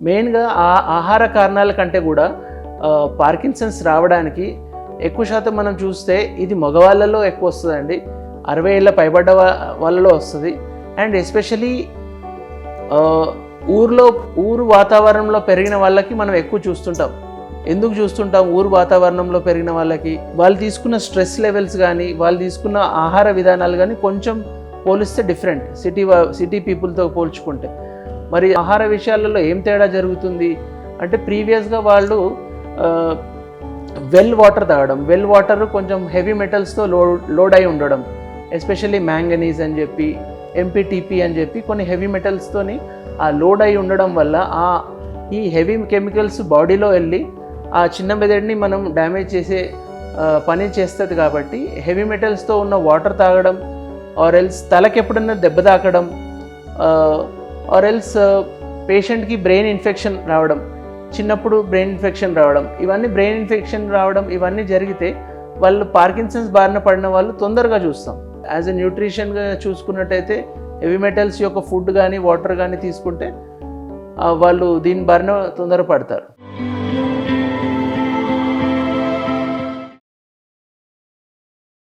మెయిన్గా ఆహార కారణాల కంటే కూడా పార్కిన్సన్స్ రావడానికి ఎక్కువ శాతం మనం చూస్తే ఇది మగవాళ్ళలో ఎక్కువ వస్తుందండి. 60 ఏళ్ళ పైబడ్డ వాళ్ళలో వస్తుంది. అండ్ ఎస్పెషలీ ఊరు వాతావరణంలో పెరిగిన వాళ్ళకి మనం ఎక్కువ చూస్తుంటాం. ఎందుకు చూస్తుంటాం? ఊరు వాతావరణంలో పెరిగిన వాళ్ళకి వాళ్ళు తీసుకున్న స్ట్రెస్ లెవెల్స్ కానీ వాళ్ళు తీసుకున్న ఆహార విధానాలు కానీ కొంచెం పోలిస్తే డిఫరెంట్ సిటీ పీపుల్తో పోల్చుకుంటే. మరి ఆహార విషయాలలో ఏం తేడా జరుగుతుంది అంటే ప్రీవియస్గా వాళ్ళు వెల్ వాటర్ తాగడం, వెల్ వాటర్ కొంచెం హెవీ మెటల్స్తో లోడ్ అయి ఉండడం, ఎస్పెషల్లీ మ్యాంగనీస్ అని చెప్పి ఎంపీటీపీ అని చెప్పి కొన్ని హెవీ మెటల్స్తోని ఆ లోడ్ అయి ఉండడం వల్ల ఈ హెవీ కెమికల్స్ బాడీలో వెళ్ళి ఆ చిన్న మెదడుని మనం డ్యామేజ్ చేసే పని చేస్తుంది. కాబట్టి హెవీ మెటల్స్తో ఉన్న వాటర్ తాగడం ఆర్ ఎల్స్ తలకి ఎప్పుడన్నా దెబ్బ తాకడం ఆర్ ఎల్స్ పేషెంట్కి బ్రెయిన్ ఇన్ఫెక్షన్ రావడం, చిన్నప్పుడు బ్రెయిన్ ఇన్ఫెక్షన్ రావడం ఇవన్నీ జరిగితే వాళ్ళు పార్కిన్సన్స్ బారిన పడిన వాళ్ళు తొందరగా చూస్తాం. యాజ్ ఎ న్యూట్రిషన్గా చూసుకున్నట్టయితే హెవీ మెటల్స్ యొక్క ఫుడ్ కానీ వాటర్ కానీ తీసుకుంటే వాళ్ళు దీని బారిన తొందర పడతారు.